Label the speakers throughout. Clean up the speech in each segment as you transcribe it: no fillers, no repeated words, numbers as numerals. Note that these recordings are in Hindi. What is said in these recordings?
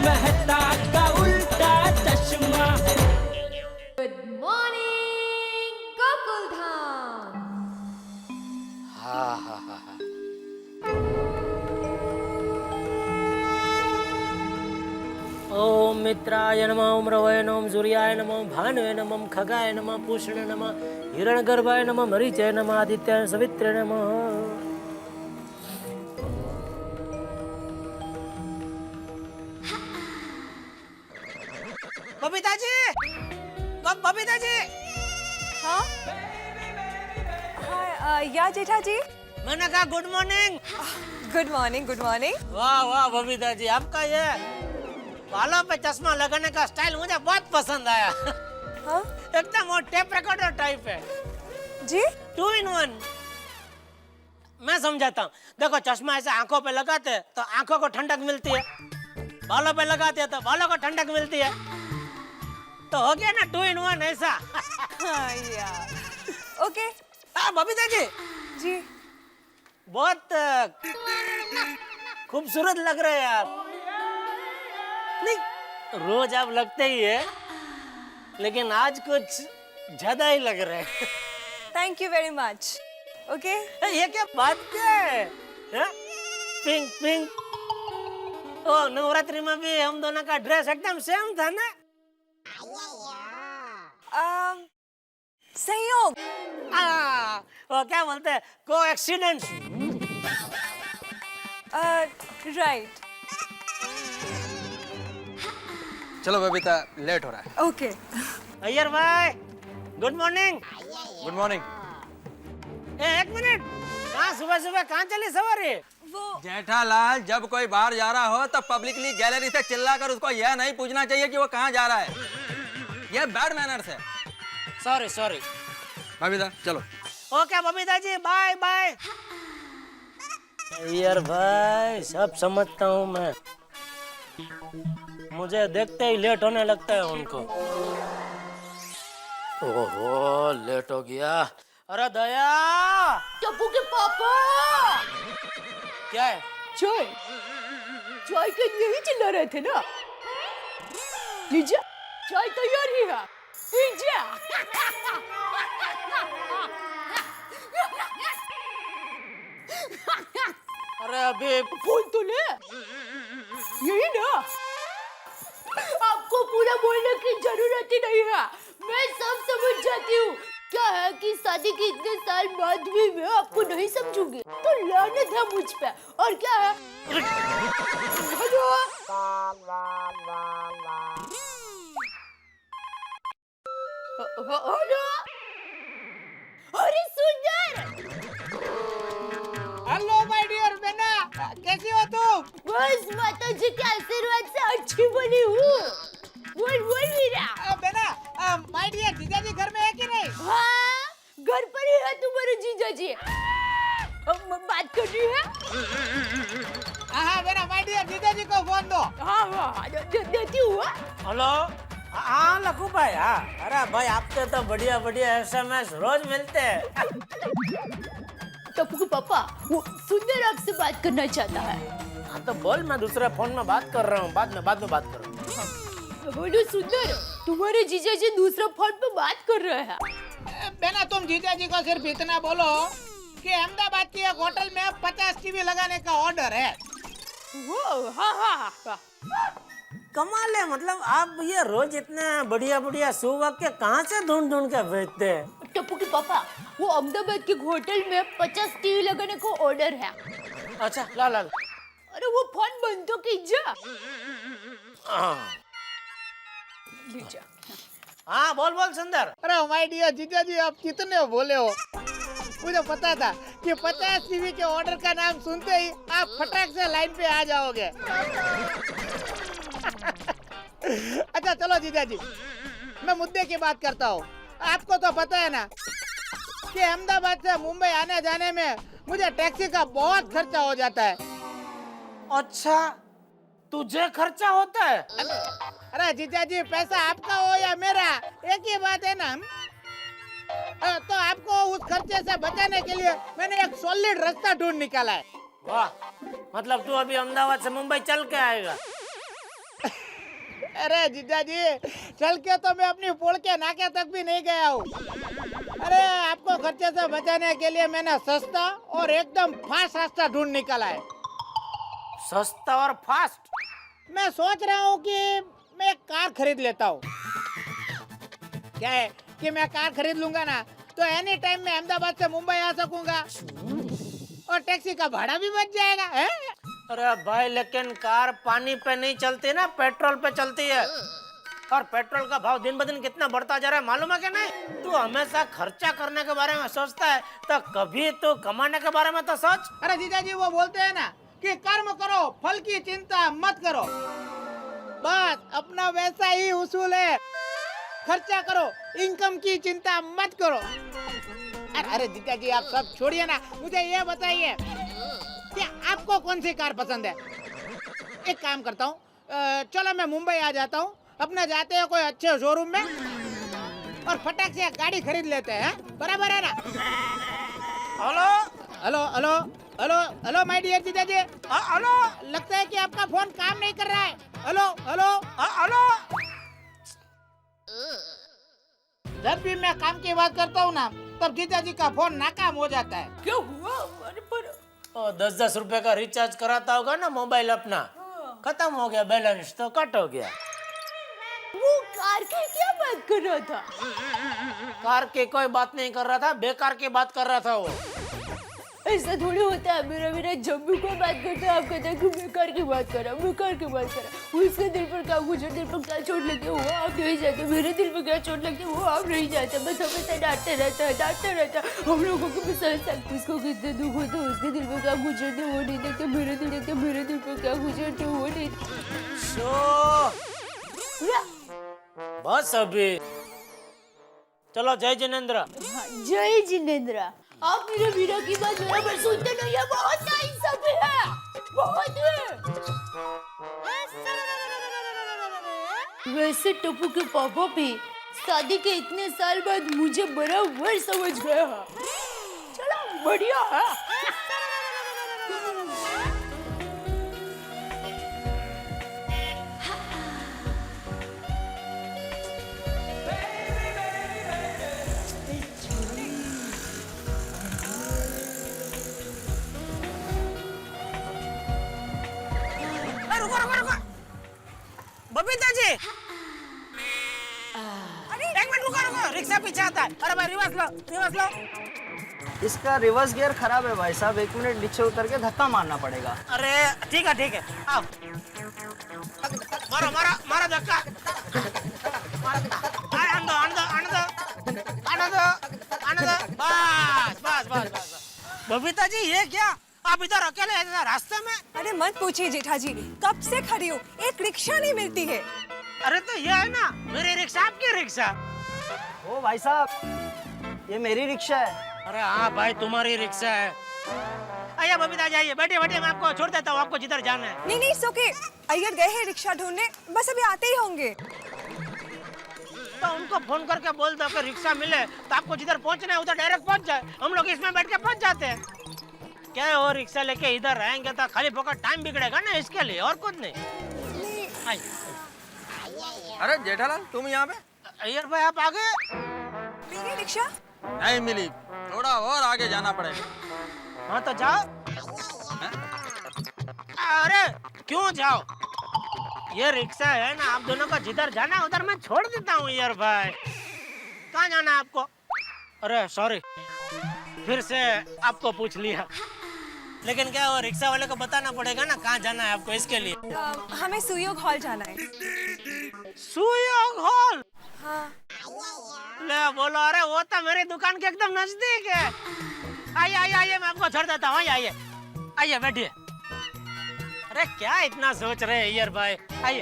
Speaker 1: मेहता का उल्टा चश्मा।
Speaker 2: Good morning Gokuldham.
Speaker 3: हाँ हाँ हाँ हाँ। ओम मित्राय नमः, ओम रवये नमः, ओम सूर्याय नमः, ओम भानुवे नमः, ओम खगाय नमः, पूषणे नमः, हिरण्यगर्भाय नमः, मरीचाय नमः, आदित्याय सवित्रे नमः। बबीता जी, बबीता जी।
Speaker 4: हाँ हाँ या जेठा जी।
Speaker 3: मैंने कहा good morning.
Speaker 4: Good morning good morning.
Speaker 3: वाह वाह बबीता जी, आपका ये बालों पे चश्मा लगाने का स्टाइल मुझे बहुत पसंद आया।
Speaker 4: हाँ
Speaker 3: एकदम वो टेप रिकॉर्डर टाइप है
Speaker 4: जी।
Speaker 3: 2 in 1। मैं समझाता हूँ, देखो चश्मा ऐसे आंखों पे लगाते तो आंखों को ठंडक मिलती है, बालों पे लगाते हैं तो बालों को ठंडक मिलती है, तो हो गया ना 2 in 1 ऐसा।
Speaker 4: हाँ यार ओके।
Speaker 3: हाँ बबीता जी,
Speaker 4: जी
Speaker 3: बहुत खूबसूरत लग रहे हैं आप। नहीं रोज आप लगते ही है, लेकिन आज कुछ ज्यादा ही लग रहे हैं।
Speaker 4: Thank you very much. Okay
Speaker 3: ये क्या बात क्या है? Pink pink. ओ नवरात्रि में भी हम दोनों का ड्रेस एकदम सेम था ना?
Speaker 4: संयोग।
Speaker 3: वो क्या बोलते हैं, कोएक्सीडेंस।
Speaker 4: राइट।
Speaker 5: चलो बबीता, लेट हो रहा है।
Speaker 4: ओके
Speaker 3: अय्यर भाई गुड मॉर्निंग।
Speaker 5: Good morning.
Speaker 3: एक मिनट, कहाँ सुबह सुबह कहाँ चली सवारी?
Speaker 4: वो
Speaker 5: जेठालाल, जब कोई बाहर जा रहा हो तब पब्लिकली गैलरी से चिल्लाकर उसको यह नहीं पूछना चाहिए कि वो कहाँ जा रहा है। यह बैड मैनर्स है।
Speaker 3: Sorry sorry.
Speaker 5: बबीता चलो।
Speaker 3: Okay Babita ji, bye bye. Iyer भाई सब समझता हूँ मैं, मुझे देखते ही लेट होने लगता है उनको। ओहो लेट हो गया। अरे दया।
Speaker 2: टप्पू के पापा।
Speaker 3: क्या है?
Speaker 2: चाय चाय के लिए ही चिल्ला रहे थे ना? लीजिए चाय तैयार ही है, लीजिए।
Speaker 3: अरे अभी
Speaker 2: बोल तो ले, यही ना? आपको पूरा बोलने की जरूरत ही नहीं है, मैं सब समझ जाती हूँ। क्या है कि शादी के इतने साल बाद भी मैं आपको नहीं समझूंगी तो लानत है मुझ पे। और क्या है? हेलो हेलो, अरे सुंदर।
Speaker 3: हेलो माय डियर बेना, कैसी हो तुम?
Speaker 2: बस माता जी के आशीर्वाद से अच्छी बनी हूँ। बोल बोल मीरा।
Speaker 3: बेना माय डियर जीजा जी घर में है कि नहीं?
Speaker 2: हाँ घर पर ही है तुम्हारे जीजा जी। बात कर रही है?
Speaker 3: हाँ बेना माय डियर जीजा जी को फोन दो।
Speaker 2: हाँ हाँ देती हूँ।
Speaker 3: हेलो हाँ लखू भाई। हाँ अरे भाई आपके तो बढ़िया बढ़िया SMS रोज मिलते हैं।
Speaker 2: टप्पू के पापा, वो सुंदर आपसे बात करना चाहता है।
Speaker 3: हाँ तो बोल, मैं दूसरे फोन में बात कर रहा हूँ, बाद में बात कर रहा हूँ।
Speaker 2: बोलो सुंदर, तुम्हारे जीजा जी दूसरा फोन पे बात कर रहे हैं।
Speaker 6: बेना तुम जीजा जी को सिर्फ इतना बोलो कि अहमदाबाद की एक होटल में 50 टीवी लगाने का ऑर्डर है।
Speaker 2: वो हाँ।
Speaker 3: कमाल है, मतलब आप ये रोज इतना बढ़िया बढ़िया सुवाक्य कहाँ से ढूंढ के भेजते हैं?
Speaker 2: टप्पू के पापा, वो अहमदाबाद के होटल में 50 टीवी लगाने को ऑर्डर है।
Speaker 3: अच्छा ला।
Speaker 2: अरे वो फोन बंद तो कीजिए।
Speaker 3: हाँ बोल सुंदर।
Speaker 6: अरे माय डियर जीजा जी, आप कितने बोले हो। मुझे पता था कि 50 टीवी के ऑर्डर का नाम सुनते ही आप फटाक से लाइन पे आ जाओगे। अच्छा चलो जीजा जी, मैं मुद्दे की बात करता हूँ। आपको तो पता है ना कि अहमदाबाद से मुंबई आने जाने में मुझे टैक्सी का बहुत खर्चा हो जाता है।
Speaker 3: अच्छा तुझे खर्चा होता है?
Speaker 6: अरे जीजा जी, पैसा आपका हो या मेरा एक ही बात है ना। तो आपको उस खर्चे से बचाने के लिए मैंने एक सॉलिड रास्ता ढूंढ निकाला है।
Speaker 3: वाह, मतलब तू अभी अहमदाबाद से मुंबई चल के आएगा?
Speaker 6: अरे जीजा जी, चल के तो मैं अपनी पोल के नाके तक भी नहीं गया हूँ। अरे आपको खर्चे से बचाने के लिए मैंने सस्ता और एकदम फास्ट रास्ता ढूंढ निकाला है।
Speaker 3: सस्ता और फास्ट?
Speaker 6: मैं सोच रहा हूँ कि मैं एक कार खरीद लेता हूँ। क्या है कि मैं कार खरीद लूंगा ना तो एनी टाइम मैं अहमदाबाद से मुंबई आ सकूंगा और टैक्सी का भाड़ा भी बच जाएगा है?
Speaker 3: अरे भाई लेकिन कार पानी पे नहीं चलती ना, पेट्रोल पे चलती है। और पेट्रोल का भाव दिन ब दिन कितना बढ़ता जा रहा है मालूम है क्या? नहीं तू हमेशा खर्चा करने के बारे में सोचता है तो कभी तू कमाने के बारे में तो सोच।
Speaker 6: अरे जीजा जी वो बोलते हैं ना कि कर्म करो फल की चिंता मत करो। बस अपना वैसा ही उसूल है, खर्चा करो इनकम की चिंता मत करो। अरे जीजा जी आप सब छोड़िए ना, मुझे ये बताइए कि आपको कौन सी कार पसंद है? एक काम करता हूँ, चलो मैं मुंबई आ जाता हूँ, अपने जाते हैं कोई अच्छे शोरूम में और फटाक से गाड़ी खरीद लेते हैं, बराबर है ना?
Speaker 3: Hello
Speaker 6: hello hello hello hello my dear जीजा जी।
Speaker 3: हेलो
Speaker 6: लगता है कि आपका फोन काम नहीं कर रहा है। Hello hello
Speaker 3: hello.
Speaker 6: जब भी मैं काम की बात करता हूँ ना तब जीजा जी का फोन नाकाम हो जाता है।
Speaker 2: क्या हुआ हमारे पर?
Speaker 3: 10-10 रुपए का रिचार्ज कराता होगा ना मोबाइल अपना, खत्म हो गया बैलेंस तो कट हो गया।
Speaker 2: वो कार की क्या बात कर रहा था?
Speaker 3: कार की कोई बात नहीं कर रहा था, बेकार की बात कर रहा था वो।
Speaker 2: ऐसा थोड़ी होता है। मेरा जब भी कोई बात करता है आप कहते हैं कि बेकार की बात कर रहा, बेकार की बात कर रहा। उसके दिल पर क्या गुजर, दिल पर क्या चोट लगी वो आप नहीं जाते, मेरे दिल पर क्या चोट लगती वो आप नहीं जाते। बस हमेशा डांटते रहता है। हम लोगों को भी समझ सकते उसको कितने दुख होते, उसके दिल पर क्या गुजरते वो नहीं देखते, मेरे दिल देखते मेरे दिल पर क्या गुजरते वो नहीं।
Speaker 3: बस अभी चलो जय जिनेंद्र।
Speaker 2: जय जिनेंद्र। आप मेरे वीरा की बात बराबर सुनते नहीं है, बहुत नाइंसाफी है, बहुत है। वैसे टप्पू के पापा भी शादी के इतने साल बाद मुझे बराबर समझ गया। चलो बढ़िया है।
Speaker 3: रुको बबीता जी, एक मिनट रुको, रिक्शा पीछे आता है। अरे भाई रिवर्स लो।
Speaker 7: इसका रिवर्स गियर खराब है भाई साहब, 1 मिनट नीचे उतर के धक्का मारना पड़ेगा।
Speaker 3: अरे ठीक है आओ, मारो धक्का। आने दो। बस। बबीता जी ये क्या, आप इधर अकेले हैं रास्ते में?
Speaker 4: अरे मत पूछिए जेठाजी, कब से खड़ी हूँ, एक रिक्शा नहीं मिलती है।
Speaker 3: अरे तो ये है ना मेरी रिक्शा, आपकी रिक्शा।
Speaker 7: ओ भाई साहब ये मेरी रिक्शा है।
Speaker 3: अरे हाँ भाई तुम्हारी रिक्शा है। आइए बबीता जी आइए, बैठिए मैं आपको छोड़ देता हूँ, आपको जिधर जाना है।
Speaker 4: नहीं इट्स ओके, अय्यर गए हैं रिक्शा ढूंढने, बस अभी आते ही होंगे।
Speaker 3: तो उनको फोन करके बोल दो कि रिक्शा मिले तो आपको जिधर पहुंचना है उधर डायरेक्ट पहुंच जाए, हम लोग इसमें बैठ के पहुंच जाते हैं। क्या है वो रिक्शा लेके इधर रहेंगे तो खाली फोकट टाइम बिगड़ेगा ना, इसके लिए और कुछ नहीं।
Speaker 5: अरे जेठालाल तुम यहाँ पे?
Speaker 3: अय्यर भाई आप आ गए?
Speaker 4: मेरी रिक्शा
Speaker 5: नहीं मिली, थोड़ा और आगे जाना पड़ेगा।
Speaker 3: हाँ तो जाओ। अरे क्यों जाओ, ये रिक्शा है ना, आप दोनों को जिधर जाना है उधर मैं छोड़ देता हूँ। यार भाई कहाँ जाना है आपको? अरे सॉरी फिर से आपको पूछ लिया, लेकिन क्या वो रिक्शा वाले को बताना पड़ेगा ना कहाँ जाना है आपको, इसके लिए।
Speaker 4: हमें सुयोग हॉल जाना है।
Speaker 3: सुयोग हॉल?
Speaker 4: हाँ।
Speaker 3: ले बोलो, अरे वो तो मेरी दुकान के एकदम नजदीक है। आइए मैं आपको छोड़ देता हूँ। आइए बैठिए। अरे क्या इतना सोच रहे हैं यार भाई, आइए।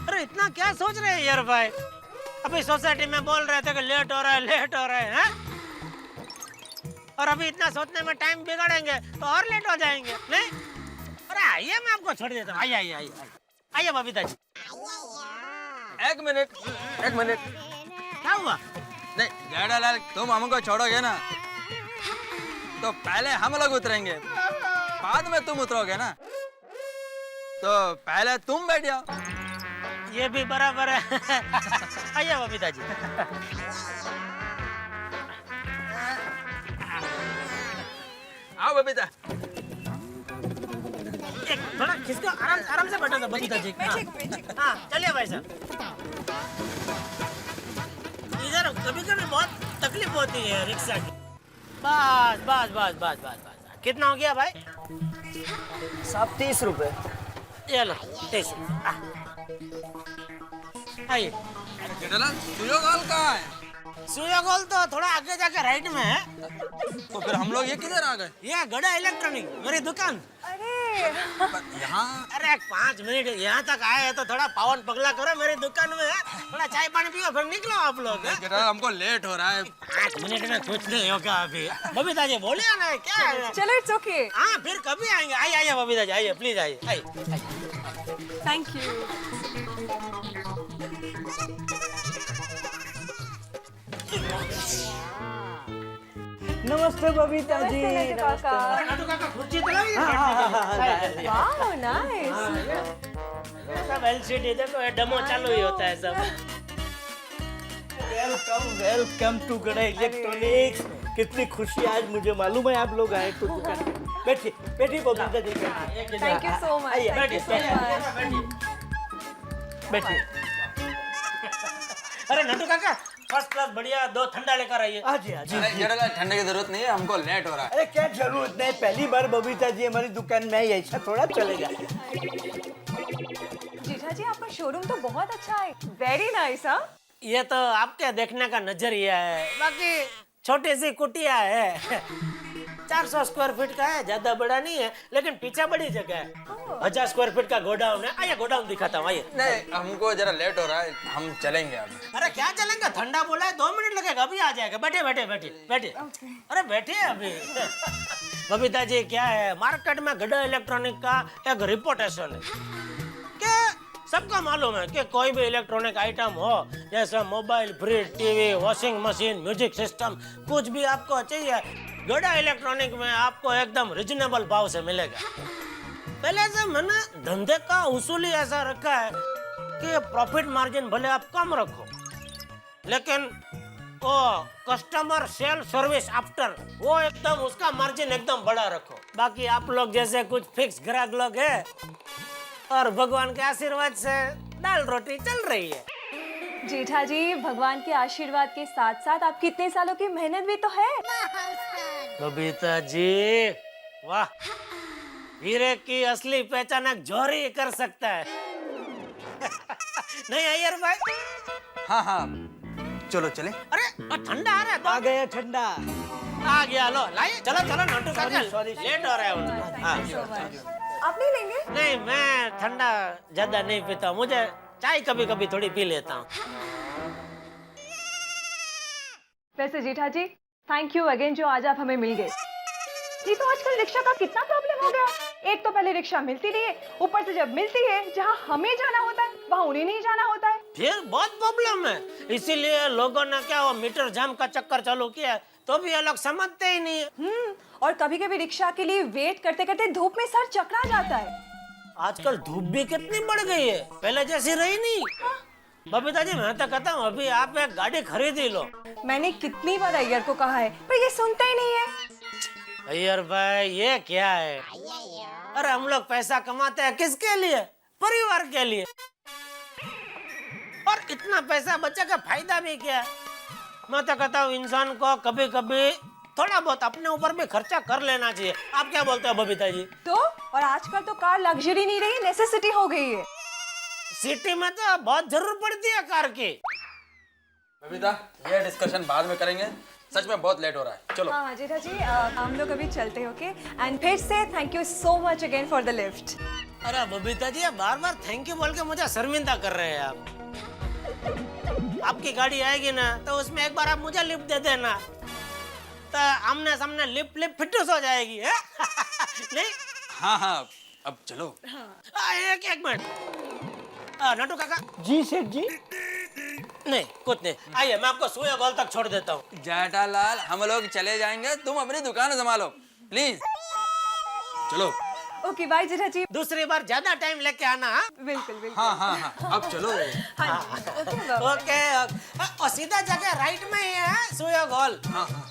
Speaker 3: अरे इतना क्या सोच रहे हैं यार भाई, अभी सोसाइटी में बोल रहे थे कि लेट हो रहा है हैं? और अभी इतना सोचने में टाइम बिगाड़ेंगे तो और लेट हो जाएंगे नहीं? अरे आइए मैं आपको छोड़ देता हूँ। आइए बबीता जी।
Speaker 5: एक मिनट
Speaker 3: क्या हुआ?
Speaker 5: नहीं जेठालाल तुम हमको छोड़ोगे ना तो पहले हम लोग उतरेंगे, बाद में तुम उतरोगे ना। तो पहले तुम बैठ जाओ।
Speaker 3: ये भी बराबर है। आइए बबीता जी।
Speaker 5: आओ बबीता।
Speaker 3: एक थोड़ा खिसको, आराम आराम से बैठो बबीता जी।
Speaker 4: मैं ठीक हूँ, मैं ठीक हूँ।
Speaker 3: हाँ चलिए भाई साहब। इधर कभी कभी बहुत तकलीफ होती है रिक्शा की। बस बस बस बस बस बस। कितना हो गया भाई?
Speaker 7: साहब 30 रुपए।
Speaker 3: ये लो 30। आइए।
Speaker 5: जेठालाल सुयोगोल कहाँ है?
Speaker 3: सूर्यगोल तो थोड़ा आगे जाके राइट में है।
Speaker 5: तो फिर हम लोग ये किधर आ गए?
Speaker 3: ये गड़ा इलेक्ट्रॉनिक मेरी दुकान।
Speaker 4: अरे
Speaker 5: यहाँ
Speaker 3: अरे 5 मिनट यहाँ तक आए हैं तो थोड़ा पावन पगला करो, मेरी दुकान में है। थोड़ा चाय पानी पियो फिर निकलो आप लोग।
Speaker 5: जेठालाल हमको लेट हो रहा है।
Speaker 3: 5 मिनट में कुछ नहीं होगा अभी। बबीता जी बोलिए ना क्या है?
Speaker 4: चलो इट्स ओके।
Speaker 3: हाँ फिर कभी आएंगे। आइए आइए बबीता जी, आइए प्लीज आइए आइए।
Speaker 4: Thank you.
Speaker 7: नमस्ते बबीता जी।
Speaker 4: नमस्ते काका।
Speaker 3: नाटू काका खुर्ची तो नहीं
Speaker 4: वाह नाइस।
Speaker 3: सब एलसीडी देखो, ये डेमो चालू ही होता है सब।
Speaker 8: वेलकम वेलकम टू गड़ा इलेक्ट्रॉनिक्स। कितनी खुशी आज मुझे मालूम है आप लोग आए तो दुकान। बैठिए बैठिए बबीता जी बैठिए
Speaker 4: थैंक यू सो मच।
Speaker 8: आइए,
Speaker 4: थैंक यू सो मच।
Speaker 8: बैठिए।
Speaker 3: अरे नटू काका फर्स्ट क्लास बढ़िया 2 ठंडा लेकर आइए।
Speaker 8: हाँ जी हाँ जी।
Speaker 5: अरे जेठालाल ठंडे की जरूरत नहीं है, हमको लेट हो रहा है।
Speaker 8: अरे क्या जरूरत नहीं, पहली बार बबीता जी हमारी दुकान में आई, ऐसा थोड़ा चलेगा।
Speaker 4: जीठा जी आपका शोरूम तो बहुत अच्छा है। Very nice. हाँ
Speaker 3: ये तो आपके देखने का नजरिया है, बाकी छोटी सी कुटिया है। 400 स्क्वायर फीट का है, ज्यादा बड़ा नहीं है, लेकिन पीछे बड़ी जगह है। 1000 स्क्वायर फीट का गोडाउन है। आइए गोडाउन दिखाता हूँ, आइए।
Speaker 5: नहीं हमको जरा लेट हो रहा है, हम चलेंगे अब।
Speaker 3: अरे क्या चलेंगे, ठंडा बोला है 2 मिनट लगेगा, अभी आ जाएगा। बैठे बैठे बैठे बैठे। अरे बैठिए अभी। बबीता जी क्या है, मार्केट में गड़ा इलेक्ट्रॉनिक का एक रिपोर्टेशन है कि सबको मालूम है कि कोई भी इलेक्ट्रॉनिक आइटम हो, जैसे mobile, fridge, TV, washing machine, music system, कुछ भी आपको चाहिए, गड़ा इलेक्ट्रॉनिक में आपको एकदम रिजनेबल भाव से मिलेगा। पहले से मैंने धंधे का उसूल ही ऐसा रखा है कि प्रॉफिट मार्जिन भले आप कम रखो, लेकिन वो कस्टमर सेल सर्विस आफ्टर वो एकदम उसका मार्जिन एकदम बड़ा रखो। बाकी आप लोग जैसे कुछ फिक्स ग्राहक लोग हैं और भगवान के आशीर्वाद से दाल रोटी चल रही है।
Speaker 4: जीठा जी भगवान के आशीर्वाद के साथ साथ आपकी इतने सालों की मेहनत भी तो है।
Speaker 3: बबीता जी वाह, हीरे की असली पहचान एक जोहरी कर सकता है। नहीं अय्यर भाई?
Speaker 5: हाँ हाँ चलो चले।
Speaker 3: अरे ठंडा आ रहा है
Speaker 8: आ गया ठंडा।
Speaker 3: आ गया, लो लाइए। चलो चलो नटू काका, लेट हो रहा है। हाँ।
Speaker 4: Thank you so much. आप नहीं लेंगे?
Speaker 3: नहीं मैं ठंडा ज्यादा नहीं पीता, मुझे चाय कभी कभी थोड़ी पी लेता हूँ।
Speaker 4: वैसे जीठा जी थैंक यू अगेन जो आज आप हमें मिल गए। नहीं तो आजकल रिक्शा का कितना प्रॉब्लम हो गया। एक तो पहले रिक्शा मिलती नहीं है, ऊपर से जब मिलती है जहाँ हमें जाना होता है वहाँ उन्हें नहीं जाना होता है।
Speaker 3: फिर बहुत प्रॉब्लम है, इसीलिए लोगों ने क्या वो मीटर जाम का चक्कर चालू किया है, तो भी ये लोग समझते ही नहीं है।
Speaker 4: और कभी कभी रिक्शा के लिए वेट करते करते धूप में सर चकरा जाता है।
Speaker 3: आजकल धूप भी कितनी बढ़ गई है, पहले जैसी रही नहीं। बबीता जी मैं तो कहता हूँ अभी आप एक गाड़ी खरीद ही लो।
Speaker 4: मैंने कितनी बार अय्यर को कहा है पर ये सुनते ही नहीं है।
Speaker 3: अय्यर भाई ये क्या है, अरे हम लोग पैसा कमाते हैं किसके लिए, परिवार के लिए, और इतना पैसा बचा का फायदा भी क्या है। मैं तो कहता हूँ इंसान को कभी कभी थोड़ा बहुत अपने ऊपर भी खर्चा कर लेना चाहिए। आप क्या बोलते हो बबीता जी?
Speaker 4: तो और आजकल तो कार लग्जरी नहीं रही, नेसेसिटी हो गई है।
Speaker 3: सिटी में तो बहुत जरूरत पड़ती है कार की।
Speaker 5: बबीता ये डिस्कशन बाद में करेंगे, सच में बहुत लेट हो रहा है। चलो।
Speaker 4: हाँ जेठा जी हम लोग अभी चलते हैं ओके। एंड फिर से thank you so much again for the lift.
Speaker 3: अरे बबीता जी बार बार थैंक यू बोल के मुझे शर्मिंदा कर रहे हैं आप। आपकी गाड़ी आएगी ना तो उसमें एक बार आप मुझे लिफ्ट दे देना, तो आमने सामने लिप लिप फिटूस हो जाएगी है? नहीं?
Speaker 5: हाँ हाँ अब चलो।
Speaker 3: एक मिनट नटू काका।
Speaker 8: जी सेठ जी।
Speaker 3: नहीं कुछ नहीं, आइए मैं आपको सुए गोल तक छोड़ देता हूँ।
Speaker 5: जेठालाल हम लोग चले जाएंगे, तुम अपनी दुकान संभालो प्लीज। चलो।
Speaker 4: ओके बाय जेठा जी।
Speaker 3: दूसरी बार ज्यादा टाइम लेके आना। हाँ?
Speaker 4: बिल्कुल बिल्कुल।
Speaker 5: हाँ हाँ हाँ अब चलो।
Speaker 3: ओके और सीधा जगह राइट में ही है सुयोग हॉल।
Speaker 5: हाँ हाँ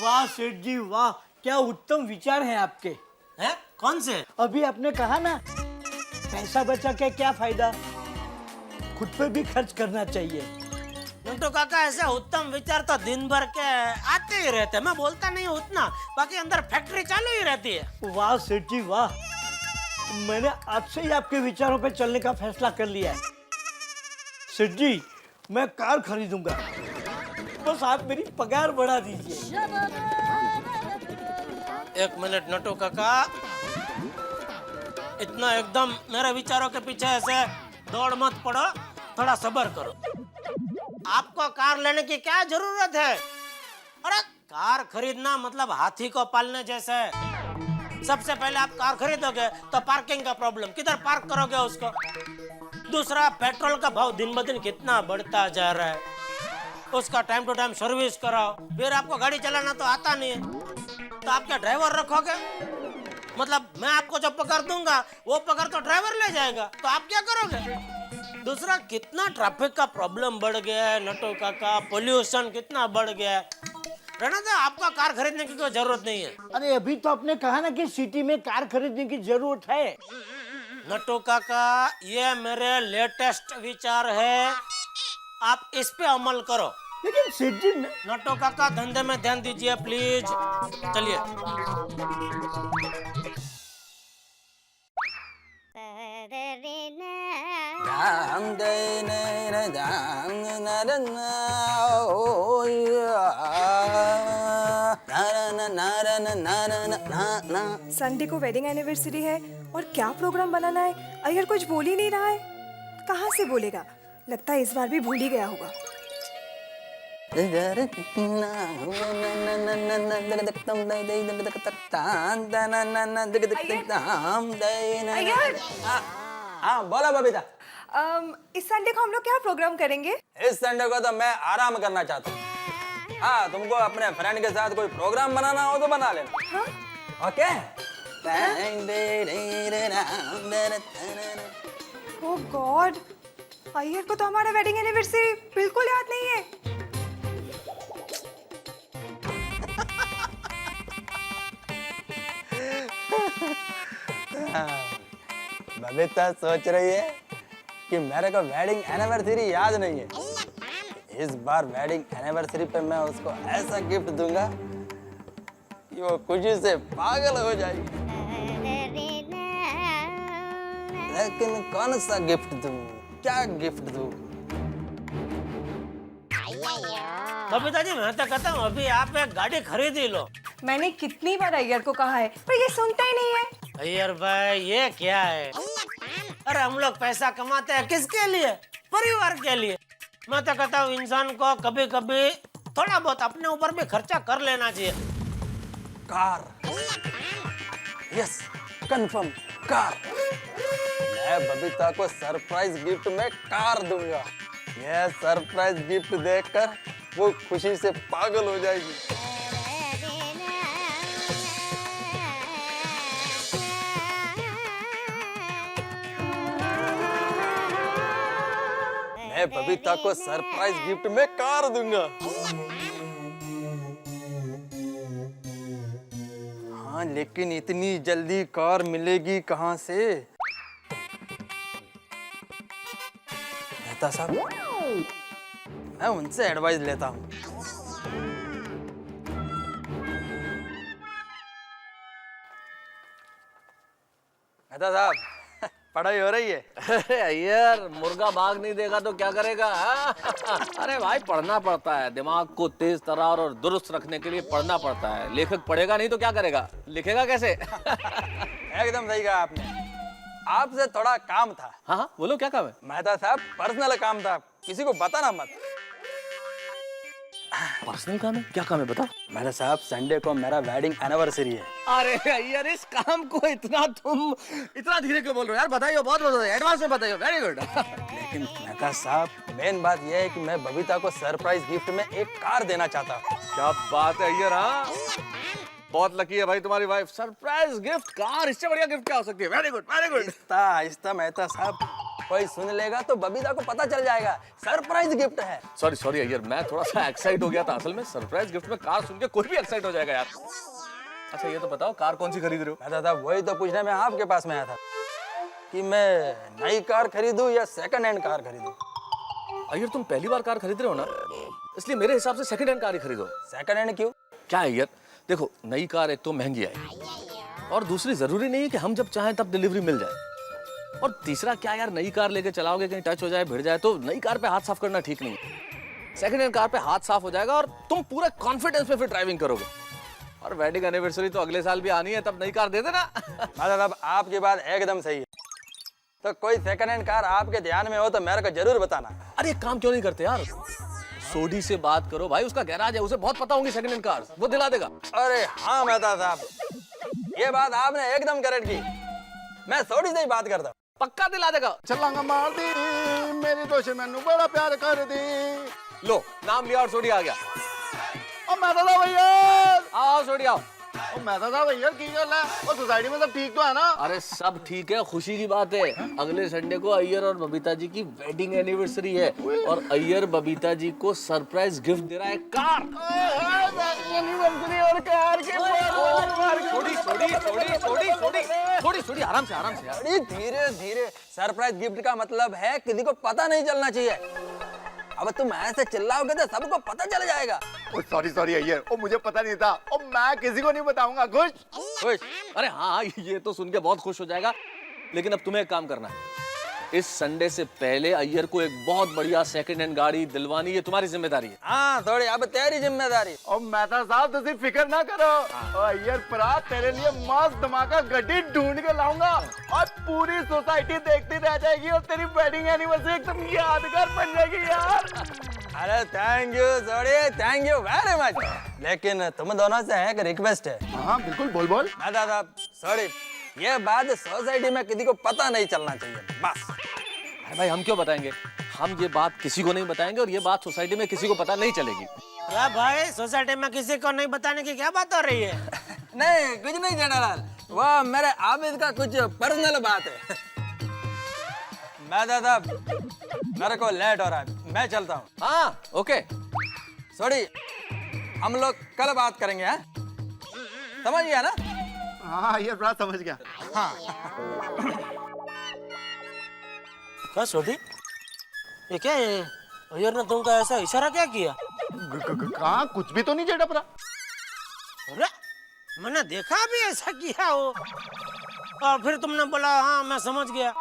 Speaker 8: वाह सेठ जी वाह, क्या उत्तम विचार है आपके।
Speaker 3: हैं? कौन से?
Speaker 8: अभी आपने कहा ना पैसा बचा के क्या फायदा, खुद पे भी खर्च करना चाहिए।
Speaker 3: नंटू काका ऐसे उत्तम विचार तो दिन भर के आते ही रहते, मैं बोलता नहीं हूँ उतना, बाकी अंदर फैक्ट्री चालू ही रहती है।
Speaker 8: वाह सेठ जी वाह, मैंने आज से ही आपके विचारों पे चलने का फैसला कर लिया है। सेठ जी मैं कार खरीदूंगा, बस आप मेरी पगार बढ़ा दीजिए।
Speaker 3: एक मिनट नटू काका, इतना एकदम मेरे विचारों के पीछे ऐसे दौड़ मत पड़ो, थोड़ा सब्र करो। आपको कार लेने की क्या जरूरत है? अरे कार खरीदना मतलब हाथी को पालने जैसा है। सबसे पहले आप कार खरीदोगे तो पार्किंग का प्रॉब्लम, किधर पार्क करोगे उसको। दूसरा पेट्रोल का भाव दिन ब दिन कितना बढ़ता जा रहा है, उसका टाइम टू टाइम सर्विस कराओ। फिर आपको गाड़ी चलाना तो आता नहीं है, तो आप क्या ड्राइवर रखोगे? मतलब मैं आपको जो पकड़ दूंगा वो पकड़ तो ड्राइवर ले जाएगा, तो आप क्या करोगे? दूसरा कितना ट्रैफिक का प्रॉब्लम बढ़ गया है नटू काका, पोल्यूशन कितना बढ़ गया है। रहना था, आपका कार खरीदने की कोई जरूरत नहीं है।
Speaker 8: अरे अभी तो आपने कहा ना कि सिटी में कार खरीदने की जरूरत है।
Speaker 3: नटू काका ये मेरे लेटेस्ट विचार है, आप इस पे अमल करो।
Speaker 8: लेकिन सेठ जी
Speaker 3: नटू काका धंधे में ध्यान दीजिए प्लीज। चलिए
Speaker 4: संडे को वेडिंग एनिवर्सरी है और क्या प्रोग्राम बनाना है, अय्यर कुछ बोल ही नहीं रहा है। कहाँ से बोलेगा, लगता है इस बार भी भूल ही गया होगा।
Speaker 5: हाँ बोला बबीता।
Speaker 4: इस संडे को हम लोग क्या प्रोग्राम करेंगे?
Speaker 5: इस संडे को तो मैं आराम करना चाहता हूँ। हाँ तुमको अपने फ्रेंड के साथ कोई प्रोग्राम बनाना हो तो बना लेना।
Speaker 4: हाँ?
Speaker 5: ओके।
Speaker 4: ओह गॉड, अय्यर को तो हमारा वेडिंग एनिवर्सरी बिल्कुल याद नहीं है।
Speaker 5: बबीता सोच रही है कि मेरे को वेडिंग एनिवर्सरी याद नहीं है। इस बार वेडिंग एनिवर्सरी पे मैं उसको ऐसा गिफ्ट दूंगा कि वो खुशी से पागल हो जाएगी। लेकिन कौन सा गिफ्ट दूं, क्या गिफ्ट दूं?
Speaker 3: बबीता जी मैं तो कहता हूँ अभी आप एक गाड़ी खरीद ही लो।
Speaker 4: मैंने कितनी बार अय्यर को कहा है पर ये सुनता ही नहीं है।
Speaker 3: अय्यर भाई ये क्या है? अरे हम लोग पैसा कमाते हैं किसके लिए? परिवार के लिए। मैं तो कहता हूँ इंसान को कभी कभी थोड़ा बहुत अपने ऊपर भी खर्चा कर लेना चाहिए।
Speaker 5: Car, yes confirm car. मैं बबीता को सरप्राइज गिफ्ट में कार दूंगा। यह सरप्राइज गिफ्ट देखकर वो खुशी से पागल हो जाएगी। मैं बबीता को सरप्राइज गिफ्ट में कार दूंगा। हाँ लेकिन इतनी जल्दी कार मिलेगी कहाँ से? मेहता साहब, मैं उनसे एडवाइस लेता हूँ। मेहता साहब, पढ़ाई हो रही है?
Speaker 9: अरे अय्यर, मुर्गा भाग नहीं देगा तो क्या करेगा? अरे भाई पढ़ना पड़ता है, दिमाग को तेज तरार और दुरुस्त रखने के लिए पढ़ना पड़ता है। लेखक पढ़ेगा नहीं तो क्या करेगा, लिखेगा कैसे?
Speaker 5: एकदम सही कहा आपने। आपसे थोड़ा काम था।
Speaker 9: हाँ हाँ बोलो, क्या काम है?
Speaker 5: मेहता साहब पर्सनल काम था, किसी को बताना मत।
Speaker 9: पर्सनल काम है? क्या काम है बता।
Speaker 5: मेहता साहब संडे को मेरा वेडिंग एनिवर्सरी है।
Speaker 9: अरे अय्यर, इस काम को तुम इतना धीरे क्यों बोल रहे हो यार? बताइए, बहुत बताइए, एडवांस में बताइए। Very good.
Speaker 5: लेकिन मेहता साहब मेन बात यह है कि मैं बबीता को सरप्राइज गिफ्ट में एक कार देना चाहता हूँ।
Speaker 9: क्या बात है अय्यर। हाँ बहुत लकी है भाई तुम्हारी वाइफ। सरप्राइज गिफ्ट कार, इससे बढ़िया गिफ्ट क्या हो सकती है? Very good very good.
Speaker 5: Aahista Aahista Mehta साहब, कोई सुन लेगा तो बबीता को पता चल जाएगा सरप्राइज गिफ्ट है।
Speaker 9: सॉरी सॉरी अय्यर, मैं थोड़ा सा एक्साइट हो गया था। असल में सरप्राइज गिफ्ट में कार सुन के कोई भी एक्साइट हो जाएगा यार। अच्छा ये तो बताओ कार कौन सी खरीद रहे हो?
Speaker 5: मेहता साहब वही तो पूछने में आपके पास में आया था कि मैं नई कार खरीदूं या सेकंड हैंड कार खरीदूं।
Speaker 9: अय्यर तुम पहली बार कार खरीद रहे हो ना, इसलिए मेरे हिसाब से सेकंड हैंड कार ही खरीदो।
Speaker 5: सेकंड हैंड क्यों?
Speaker 9: क्या है अय्यर, देखो नई कार एक तो महंगी आएगी और दूसरी जरूरी नहीं है कि हम जब चाहें तब डिलीवरी मिल जाए। और तीसरा क्या यार, नई कार लेके चलाओगे कहीं टच हो जाए भिड़ जाए तो नई कार पे हाथ साफ करना ठीक नहीं है। सेकंड हैंड कार पे हाथ साफ हो जाएगा और तुम पूरे कॉन्फिडेंस में फिर ड्राइविंग करोगे। और वेडिंग एनिवर्सरी तो अगले साल भी आनी है, तब नई कार दे देना।
Speaker 5: मेहता साहब आपकी बात एकदम सही है, तो कोई सेकंड हैंड कार आपके ध्यान में हो तो मेरे को जरूर बताना।
Speaker 9: अरे एक काम क्यों नहीं करते यार, सोडी से बात करो भाई, उसका गैराज है, उसे बहुत पता होंगी सेकंड हैंड कार, वो दिला देगा।
Speaker 5: अरे हाँ मेहता साहब, ये बात आपने एकदम करेक्ट की, मैं सोडी से ही बात करता हूँ।
Speaker 9: पक्का दिला देगा।
Speaker 10: छलांगा मार दी मेरी दोस्त मैनू बड़ा प्यार कर दी।
Speaker 9: लो नाम लिया और सोडी आ गया।
Speaker 10: ओ मैं तो भैया,
Speaker 9: आओ सोडी आओ।
Speaker 10: ओ मैं तो भैया की गल है, ओ सोसाइटी में सब ठीक तो है ना?
Speaker 9: अरे सब ठीक है, खुशी की बात है। अगले संडे को अय्यर और बबीता जी की वेडिंग एनिवर्सरी है और अय्यर बबीता जी को सरप्राइज गिफ्ट दे रहा है कार।
Speaker 10: एनिवर्सरी और कार के
Speaker 9: सोडी सोडी सोडी सोडी सोडी सोडी सोडी आराम से आराम से यार।
Speaker 5: अरे धीरे धीरे, सरप्राइज गिफ्ट का मतलब है किसी को पता नहीं चलना चाहिए। अब तुम ऐसे चिल्लाओगे तो सबको पता चल जाएगा।
Speaker 10: सॉरी सॉरी अय्यर, ओ मुझे पता नहीं था, ओ मैं किसी को नहीं बताऊंगा। खुश
Speaker 5: खुश?
Speaker 9: अरे हाँ ये तो सुन के बहुत खुश हो जाएगा, लेकिन अब तुम्हें एक काम करना है। इस संडे से पहले अय्यर को एक बहुत बढ़िया सेकंड हैंड गाड़ी दिलवानी, ये तुम्हारी जिम्मेदारी है।
Speaker 5: हाँ थोड़ी अब तेरी जिम्मेदारी।
Speaker 10: ओ मेहता साहब तुसी फिक्र ना करो, ओ अय्यर परा तेरे लिए मस्त धमाका गड्डी ढूंढ के लाऊंगा और पूरी सोसाइटी देखती रह जाएगी और तेरी वेडिंग एनिवर्सरी एकदम यादगार बन जाएगी यार।
Speaker 5: अरे thank you Sodhi, thank you very much. लेकिन तुम दोनों से एक रिक्वेस्ट है।
Speaker 10: हाँ बिल्कुल, बोल बोल।
Speaker 5: मेहता साहब सॉरी, ये बात सोसाइटी में किसी को पता नहीं चलना चाहिए बस।
Speaker 9: अरे भाई हम क्यों बताएंगे, हम ये बात किसी को नहीं बताएंगे और ये बात सोसाइटी में किसी को पता नहीं चलेगी।
Speaker 3: क्या भाई, सोसाइटी में किसी को नहीं बताने की क्या बात हो रही है?
Speaker 5: नहीं कुछ नहीं जनरल, वो मेरे आबिद का कुछ पर्सनल बात है। मेहता साहब मेरे को लेट हो रहा है, मैं चलता हूँ।
Speaker 9: हाँ ओके
Speaker 5: सॉरी, हम लोग कल बात करेंगे। हाँ समझ गया ना?
Speaker 10: हाँ ये बड़ा समझ गया।
Speaker 3: क्या सोडी, ये क्या है? अय्यर ने तुमको ऐसा इशारा क्या किया?
Speaker 10: कहाँ कुछ भी तो नहीं जेड़ा परा।
Speaker 3: अरे मैंने देखा भी ऐसा किया हो, और फिर तुमने बोला हाँ मैं समझ गया।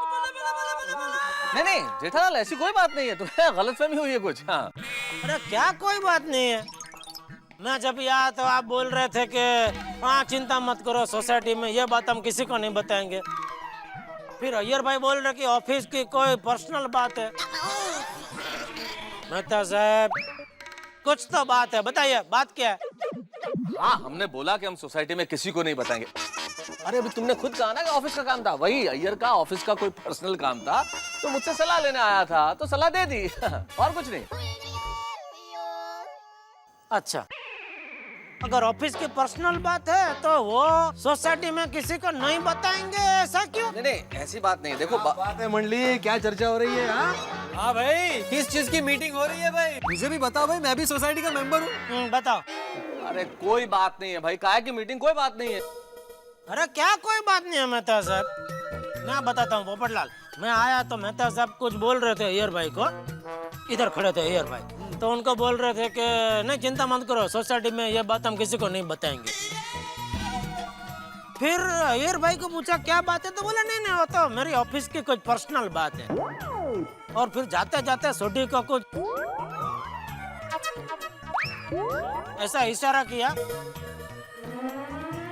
Speaker 9: नहीं नहीं जेठालाल ऐसी कोई बात नहीं है, तुम्हें गलतफहमी हुई है कुछ। हाँ
Speaker 3: अरे क्या कोई बात नहीं है, मैं जब आया तो आप बोल रहे थे कि हाँ चिंता मत करो, सोसाइटी में ये बात हम किसी को नहीं बताएंगे। फिर अय्यर भाई बोल रहे कि ऑफिस की कोई पर्सनल बात है। मेहता साहब कुछ तो बात है, बताइए बात क्या है?
Speaker 9: हाँ हमने बोला कि हम सोसाइटी में किसी को नहीं बताएंगे। अरे अभी तुमने खुद कहा ना कि ऑफिस का काम था, वही अय्यर का ऑफिस का कोई पर्सनल काम था तो मुझसे सलाह लेने आया था तो सलाह दे दी। और कुछ नहीं।
Speaker 3: अच्छा, अगर ऑफिस की पर्सनल बात है तो वो सोसाइटी में किसी को नहीं बताएंगे, ऐसा क्यों?
Speaker 9: नहीं नहीं ऐसी बात नहीं है, देखो
Speaker 10: बात है मंडली, क्या चर्चा हो रही है?
Speaker 7: हाँ भाई किस चीज की मीटिंग हो रही है भाई? मुझे भी बताओ भाई, मैं भी सोसाइटी का मेंबर हूँ।
Speaker 3: बताओ।
Speaker 9: अरे कोई बात नहीं है भाई, काहे की मीटिंग, कोई बात नहीं है।
Speaker 3: अरे क्या कोई बात नहीं है मेहता साहब, मैं बताता हूँ पोपटलाल। मैं आया तो मेहता साहब कुछ बोल रहे थे अय्यर भाई को, इधर खड़े थे अय्यर भाई, तो उनको बोल रहे थे कि नहीं चिंता मत करो, सोसाइटी में ये बात हम किसी को नहीं बताएंगे। फिर अय्यर भाई को पूछा क्या बात है, तो बोला नहीं नहीं वो तो मेरी ऑफिस की कुछ पर्सनल बात है। और फिर जाते जाते सोडी को कुछ ऐसा इशारा किया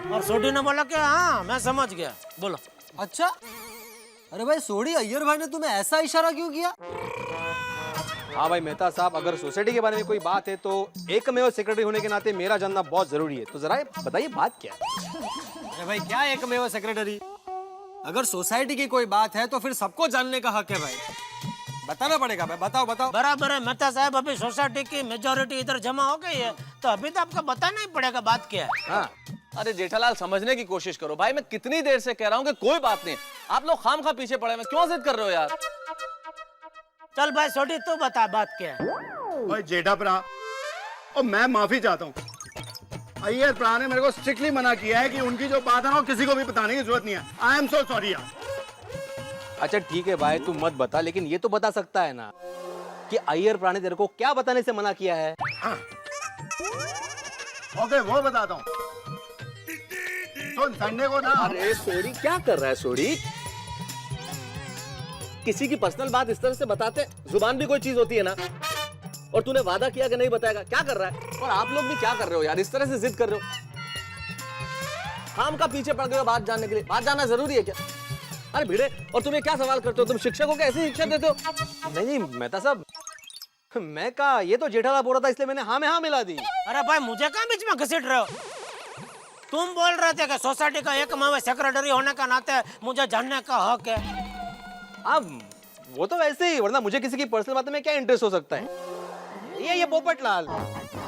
Speaker 3: और सोडी ने बोला कि हाँ मैं समझ गया, बोलो।
Speaker 7: अच्छा, अरे भाई सोडी अय्यर भाई ने तुम्हें ऐसा इशारा क्यों किया?
Speaker 11: हाँ भाई मेहता साहब, अगर सोसाइटी के बारे में कोई बात है तो एकमेव सेक्रेटरी होने के नाते मेरा जानना बहुत जरूरी है, तो जरा बताइए बात क्या है?
Speaker 7: अरे भाई क्या एकमेव सेक्रेटरी, अगर सोसाइटी की कोई बात है तो फिर सबको जानने का हक है भाई, बताना पड़ेगा भाई। बताओ बताओ।
Speaker 3: बराबर है मेहता साहब, अभी सोसाइटी की मेजोरिटी इधर जमा हो गई है तो अभी तो आपको बताना ही पड़ेगा बात क्या है।
Speaker 11: हाँ
Speaker 9: अरे जेठालाल समझने की कोशिश करो भाई, मैं कितनी देर से कह रहा हूँ कि कोई बात नहीं, आप लोग खामखा पीछे पड़े हैं, क्यों जिद कर रहे हो यार?
Speaker 3: चल भाई छोटी तू बता बात क्या है।
Speaker 10: भाई जेठा प्रा, और मैं माफी चाहता हूँ। अय्यर प्रा ने मेरे को स्ट्रिक्टली मना किया है कि उनकी जो बात है ना किसी को भी बताने की जरूरत नहीं है। आई एम सो सॉरी यार।
Speaker 11: अच्छा ठीक है भाई, तू मत बता, लेकिन ये तो बता सकता है ना कि अय्यर प्रा ने तेरे को क्या बताने से मना किया है?
Speaker 10: ओके वो बताता हूँ। सुन संडे को ना,
Speaker 9: अरे सोरी क्या कर रहा है सोरी? किसी की पर्सनल बात इस तरह से बताते, जुबान भी कोई चीज होती है ना। और तूने वादा किया कि नहीं बताएगा, क्या कर रहा है? और आप लोग भी क्या कर रहे हो यार, इस तरह से जिद कर रहे हो? काम का पीछे पड़ गए हो बात जानने के लिए, बात जानना जरूरी है क्या? अरे भिड़े, और तुम ये क्या सवाल करते हो? तुम शिक्षकों को ऐसी शिक्षा देते हो?
Speaker 11: नहीं मेहता साहब, मैं कहा, ये तो जेठालाल बोल रहा था इसलिए मैंने हाँ में हाँ मिला दी।
Speaker 3: अरे भाई मुझे कहाँ बीच में घसीट रहे हो? तुम बोल रहे थे कि सोसाइटी का एकमात्र सेक्रेटरी होने का नाते मुझे जानने का हक है।
Speaker 11: अब वो तो वैसे ही, वरना मुझे किसी की पर्सनल बात में क्या इंटरेस्ट हो सकता है? ये पोपटलाल।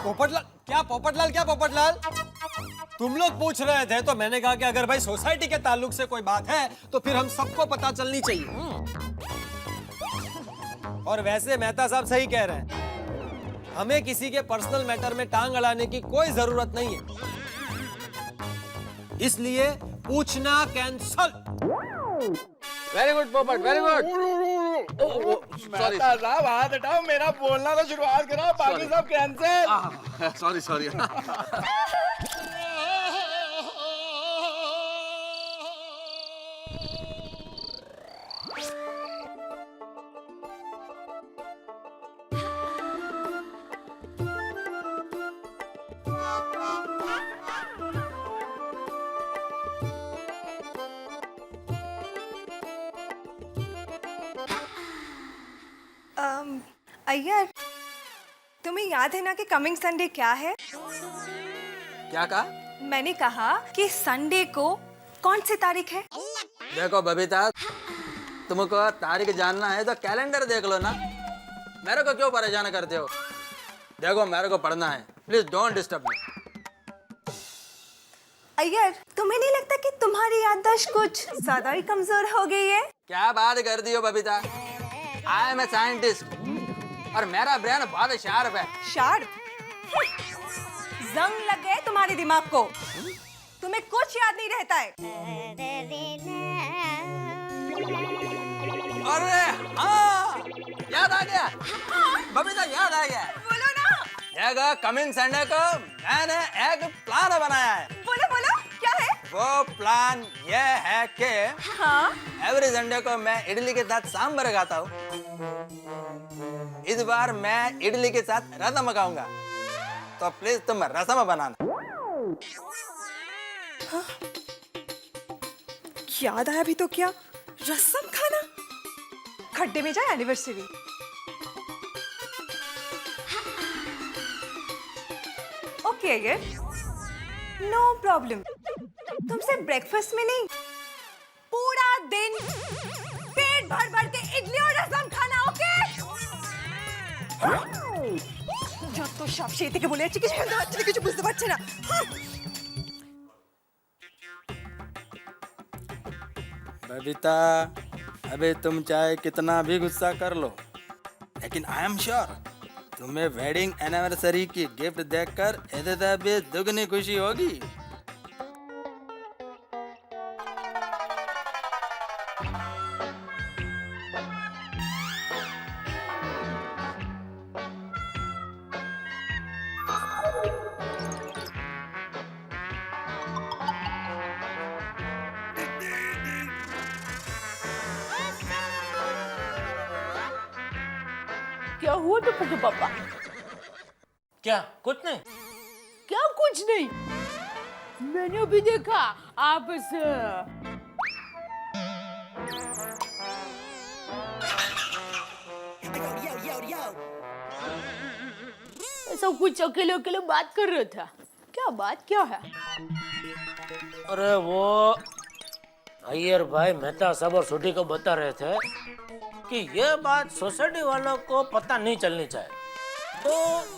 Speaker 7: पोपटलाल क्या? पोपटलाल क्या? पोपटलाल तुम लोग पूछ रहे थे तो मैंने कहा कि अगर भाई सोसाइटी के ताल्लुक से कोई बात है तो फिर हम सबको पता चलनी चाहिए। और वैसे मेहता साहब सही कह रहे हैं, हमें किसी के पर्सनल मैटर में टांग अड़ाने की कोई जरूरत नहीं है, इसलिए पूछना कैंसल।
Speaker 9: वेरी गुड पोपट, वेरी गुड।
Speaker 10: मेहता साहब हाथ हटाओ, मेरा बोलना तो शुरुआत करो, बाकी सब कैंसिल।
Speaker 9: Sorry sorry.
Speaker 4: अय्यर, तुम्हें याद है ना कि कमिंग संडे क्या है?
Speaker 5: क्या कहा?
Speaker 4: मैंने कहा कि संडे को कौन सी तारीख है?
Speaker 5: देखो बबीता, तुमको तारीख जानना है तो कैलेंडर देख लो ना, मेरे को क्यों परेशान करते हो? देखो मेरे को पढ़ना है, please don't disturb me.
Speaker 4: Iyer, तुम्हें नहीं लगता कि तुम्हारी याददाश्त कुछ ज्यादा ही कमजोर हो गई है?
Speaker 5: क्या बात कर दी हो Babita? I am a scientist और मेरा ब्रेन बहुत शार्प है।
Speaker 4: शार्प? जंग लग गए तुम्हारे दिमाग को, तुम्हें कुछ याद नहीं रहता है।
Speaker 5: अरे हाँ, याद आ गया। बबीता याद आ गया।
Speaker 4: बोलो ना।
Speaker 5: देखो कमिंग संडे को मैंने एक प्लान बनाया है।
Speaker 4: बोलो बोलो, क्या है?
Speaker 5: वो प्लान ये है कि
Speaker 4: हाँ?
Speaker 5: एवरी संडे को मैं इडली के साथ सांभर खाता हूँ। इस बार मैं इडली के साथ रसम खाऊंगा, तो प्लीज तुम रसम बनाना।
Speaker 4: हाँ? याद आया भी तो क्या, रसम खाना? खड्डे में जाए anniversary. Okay Iyer, no problem. तुमसे ब्रेकफास्ट में नहीं, पूरा दिन पेट भर भर के इडली और रसम खाना। ओके? যত সব সেই থেকে বলে যাচ্ছে, কিছু শুনতে পাচ্ছি না, কিছু বুঝতে পারছি না।
Speaker 5: बबीता, अबे तुम चाहे कितना भी गुस्सा कर लो, लेकिन आई एम श्योर तुम्हें वेडिंग एनिवर्सरी की गिफ्ट देखकर इससे भी दुगनी खुशी होगी।
Speaker 2: क्या हुआ टप्पू के पापा?
Speaker 3: क्या? कुछ नहीं।
Speaker 2: क्या कुछ नहीं? मैंने अभी देखा आप ऐसा कुछ अकेले अकेले बात कर रहा था। क्या बात क्या है?
Speaker 3: अरे वो अय्यर भाई मेहता साहब और छोटी को बता रहे थे कि ये बात सोसाइटी वालों को पता नहीं चलनी चाहिए। तो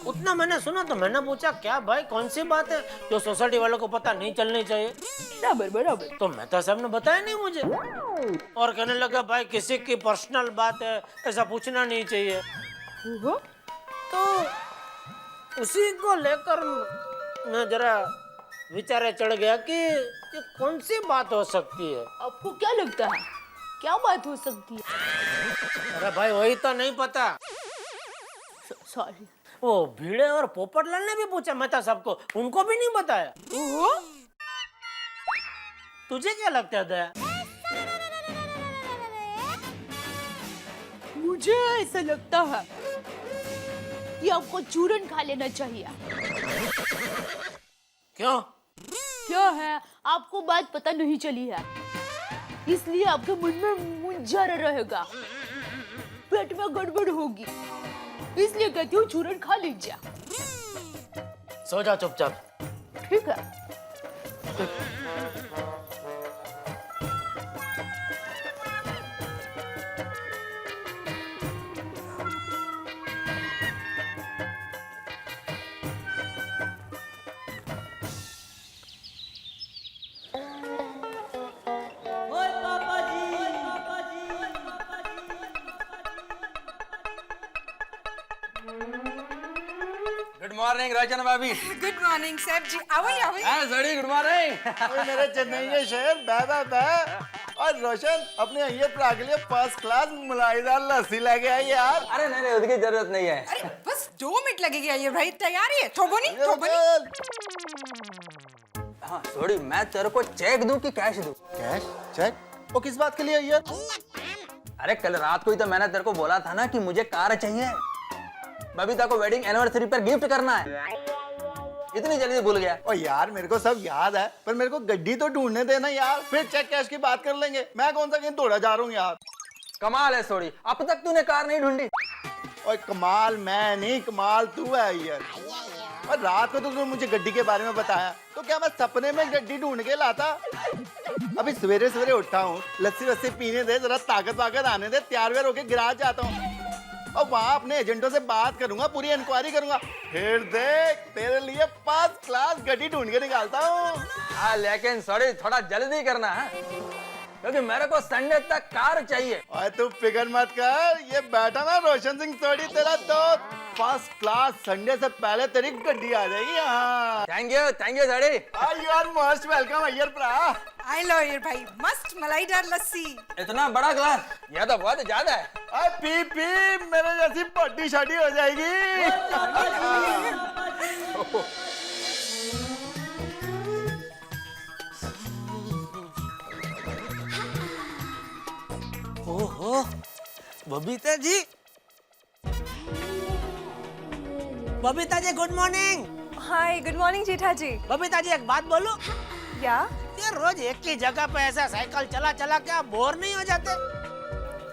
Speaker 3: उतना मैंने सुना तो मैंने पूछा क्या भाई कौन सी बात है जो सोसाइटी वालों को पता नहीं चलनी चाहिए।
Speaker 2: बराबर बराबर।
Speaker 3: तो मेहता साहब ने बताया नहीं मुझे और कहने लगा भाई किसी की पर्सनल बात है ऐसा पूछना नहीं चाहिए। तो उसी को लेकर मैं जरा विचारे चढ़ गया कि ये कौन सी बात हो सकती है।
Speaker 2: आपको क्या लगता है क्या बात हो सकती है?
Speaker 3: अरे भाई वही तो नहीं पता।
Speaker 2: सॉरी।
Speaker 3: वो भिड़े और पोपटलाल ने भी पूछा मेहता साहब को, उनको भी नहीं बताया। तुझे क्या लगता है दया?
Speaker 2: मुझे ऐसा लगता है कि आपको चूरन खा लेना चाहिए।
Speaker 3: क्यों?
Speaker 2: क्या है आपको बात पता नहीं चली है इसलिए आपके मन में मुंझारा रहेगा, पेट में गड़बड़ होगी, इसलिए कहती हूँ चूरन खा लीजिए।
Speaker 3: सो जा चुपचाप।
Speaker 2: ठीक है।
Speaker 5: गुड मॉर्निंग रचना भाभी।
Speaker 12: गुड मॉर्निंग सर जी। आवई आवई।
Speaker 5: हाँ सड़ी गुड मॉर्निंग।
Speaker 10: मेरे चेन्नई के शहर बह और रोशन अपने अय्यर प्रा के लिए फर्स्ट क्लास मलाईदार लस्सी लेके आई यार।
Speaker 5: अरे नहीं उसकी जरूरत नहीं है।
Speaker 12: अरे बस 2 मिनट लगेगी ये भाई, तैयारी है? थोबनी थोबनी।
Speaker 5: हाँ सॉरी मैं तेरे को चेक दूं कि कैश दूं?
Speaker 10: Cash cheque? वो किस बात के लिए अय्यर?
Speaker 5: अरे कल रात को ही तो मैंने तेरे को बोला था ना कि मुझे कार चाहिए, बबीता को वेडिंग एनिवर्सरी पर गिफ्ट करना है। इतनी जल्दी भूल गया?
Speaker 10: ओ यार मेरे को सब याद है पर मेरे को गड्डी तो ढूंढने देना यार, फिर चेक कैश की बात कर लेंगे। मैं कौन सा कहीं दौड़ा जा रहा हूँ यार।
Speaker 5: कमाल है सोड़ी, अब तक तूने कार नहीं ढूंढी।
Speaker 10: ओए कमाल मैं नहीं, कमाल तू है यार। और रात को तो तूने मुझे गड्डी के बारे में बताया तो क्या मैं सपने में गड्डी ढूंढ के लाता? अभी सवेरे सवेरे उठा हूँ, लस्सी वस्सी पीने दे, जरा ताकत वाकत आने दे, तैयार व्यार होके गिराज जाता हूँ और वहाँ अपने एजेंटों से बात करूंगा, पूरी इंक्वायरी करूंगा, फिर देख तेरे लिए फर्स्ट क्लास गड्डी ढूंढ के निकालता हूँ।
Speaker 5: हाँ लेकिन सॉरी थोड़ा जल्दी करना है क्योंकि मेरे को संडे तक कार चाहिए।
Speaker 10: और तू फिक्र मत कर, ये बैठा ना रोशन सिंह सोडी तेरा दोस्त, फर्स्ट क्लास संडे से पहले तेरी गड्डी आ जाएगी यहाँ।
Speaker 5: Thank you sorry.
Speaker 10: You are most welcome Iyer प्रा।
Speaker 12: आई लो यार भाई, मस्त मलाईदार लस्सी।
Speaker 5: इतना बड़ा ग्लास, यह तो बहुत ज्यादा है।
Speaker 10: अरे पी पी मेरे जैसी बॉडी शादी हो जाएगी।
Speaker 3: ओहो Babita ji, Babita ji good morning.
Speaker 4: Hi good morning Jetha ji.
Speaker 3: Babita ji एक बात बोलूं?
Speaker 4: या
Speaker 3: ये रोज एक ही जगह पे ऐसा साइकिल चला चला के आप बोर नहीं हो जाते?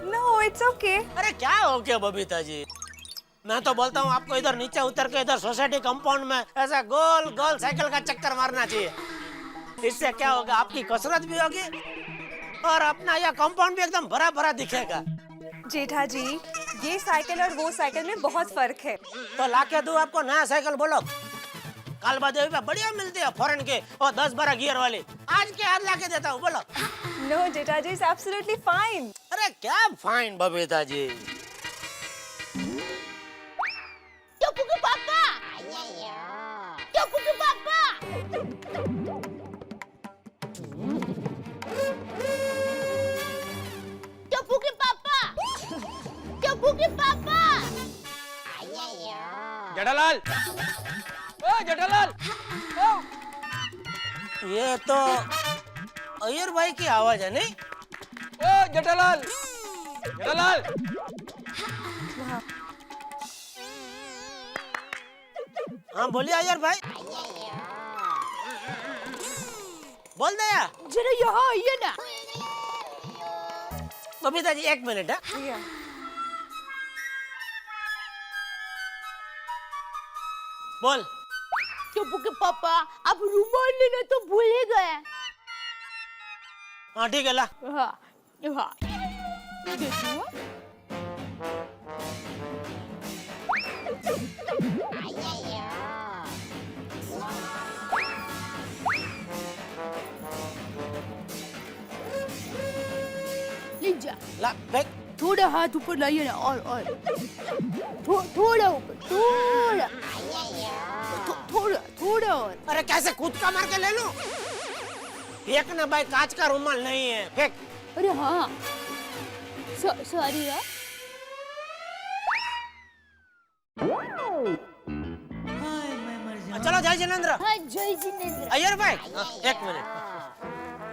Speaker 4: No it's okay.
Speaker 3: अरे क्या हो गया बबीता जी, मैं तो बोलता हूँ आपको इधर नीचे उतर के इधर सोसाइटी कंपाउंड में ऐसा गोल गोल साइकिल का चक्कर मारना चाहिए। इससे क्या होगा, आपकी कसरत भी होगी और अपना यह कंपाउंड भी एकदम भरा भरा दिखेगा।
Speaker 4: जेठा जी ये साइकिल और वो साइकिल में बहुत फर्क है।
Speaker 3: तो लाके दूं आपको नया साइकिल, बोलो कालबा देवी पे बढ़िया मिलती है फॉरेन के और 10-12 गियर वाली, आज के हाथ लाके देता हूँ, बोलो।
Speaker 4: No Jetha ji it's absolutely fine.
Speaker 3: अरे क्या फाइन बबीता जी?
Speaker 2: टप्पू के पापा, टप्पू के पापा, टप्पू के पापा, टप्पू के पापा।
Speaker 5: जेठालाल, ओ जेठालाल,
Speaker 3: ये तो अय्यर भाई की आवाज है नहीं?
Speaker 5: ओ जेठालाल, जेठालाल।
Speaker 3: हाँ बोलिए अय्यर भाई, बोल दे यार।
Speaker 2: जरा यहाँ आइए ना।
Speaker 3: बबीता जी 1 मिनट है। बोल।
Speaker 2: टप्पू के पापा आप रुमाल लेना तो भूल ही गए।
Speaker 3: हाँ ठीक है ला।
Speaker 2: हाँ हाँ देती हूँ। लीजा
Speaker 3: ला फेंक।
Speaker 2: थोड़ा हाथ ऊपर लाइए ना और थोड़ा ऊपर थोड़ा थोड़ा थोड़ा और
Speaker 3: अरे कैसे कूद का मार के ले लूं? फेंक ना भाई, कांच का रुमाल नहीं है, फेंक।
Speaker 2: अरे हाँ सॉरी यार।
Speaker 3: चलो जय जिनेंद्र।
Speaker 2: हाँ जय जिनेंद्र।
Speaker 3: अय्यर भाई एक मिनट,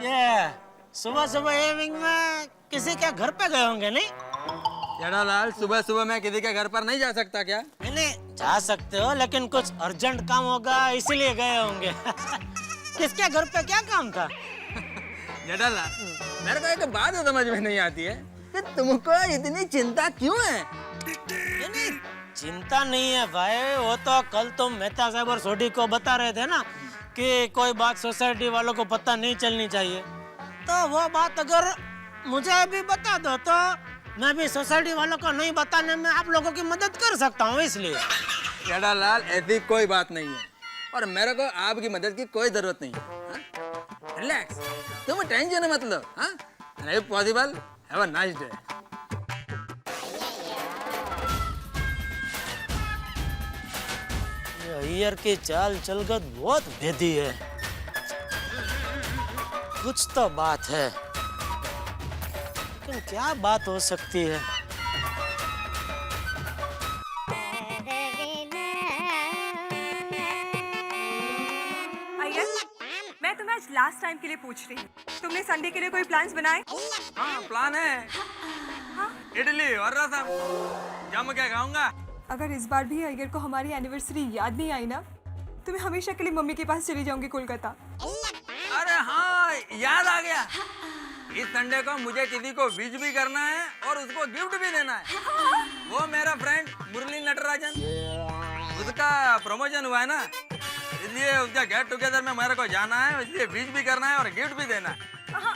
Speaker 3: ये सुबह सुबह इवनिंग में किसी के घर पे गए होंगे नहीं?
Speaker 5: जेठालाल, सुबह सुबह मैं किसी के घर पर नहीं जा सकता क्या?
Speaker 3: नहीं जा सकते हो, लेकिन कुछ अर्जेंट काम होगा इसीलिए गए होंगे। किसके घर पे क्या काम था?
Speaker 5: जेठालाल, मेरे को एक बात समझ में नहीं आती है कि तुमको इतनी चिंता क्यों है?
Speaker 3: नहीं चिंता नहीं है भाई, वो तो कल तुम मेहता साहब और सोडी को बता रहे थे ना कि कोई बात सोसाइटी वालों को पता नहीं चलनी चाहिए, तो वो बात अगर मुझे भी बता दो तो मैं भी सोसाइटी वालों को नहीं बताने में आप लोगों की मदद कर सकता हूँ, इसलिए।
Speaker 5: जेठालाल, ऐसी कोई बात नहीं है और मेरे को आपकी मदद की कोई जरूरत नहीं है। रिलैक्स, तुम टेंशन मत लो। नहीं possible. Have a nice day.
Speaker 3: Iyer की चाल चलगत बहुत भेदी है, कुछ तो बात है, लेकिन क्या बात हो सकती है?
Speaker 12: अय्यर, मैं तुम्हें आज लास्ट टाइम के लिए पूछ रही हूँ, तुमने संडे के लिए कोई प्लान्स बनाए?
Speaker 5: हाँ प्लान है। इडली और रसम जम के खाऊंगा।
Speaker 12: अगर इस बार भी अय्यर को हमारी एनिवर्सरी याद नहीं आई ना, तो मैं हमेशा के लिए मम्मी के पास चली जाऊंगी कोलकाता।
Speaker 5: अरे हाँ, याद आ गया। इस संडे को मुझे किसी को विश भी करना है और उसको गिफ्ट भी देना है। वो मेरा फ्रेंड मुरली नटराजन, उसका प्रमोशन हुआ है ना, इसलिए उसका गेट टुगेदर में मेरे को जाना है, इसलिए विश भी करना है और गिफ्ट भी देना है।
Speaker 12: हाँ,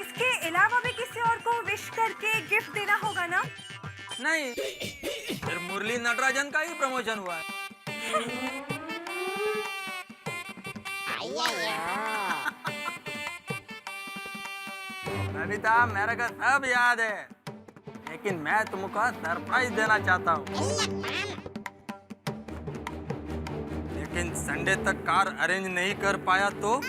Speaker 12: इसके अलावा भी किसी और को विश करके गिफ्ट देना होगा ना?
Speaker 5: नहीं, सिर्फ मुरली नटराजन का ही प्रमोशन हुआ है। नमिता, मेरे को सब याद है, लेकिन मैं तुमको सरप्राइज देना चाहता हूँ। लेकिन संडे तक कार अरेंज नहीं कर पाया तो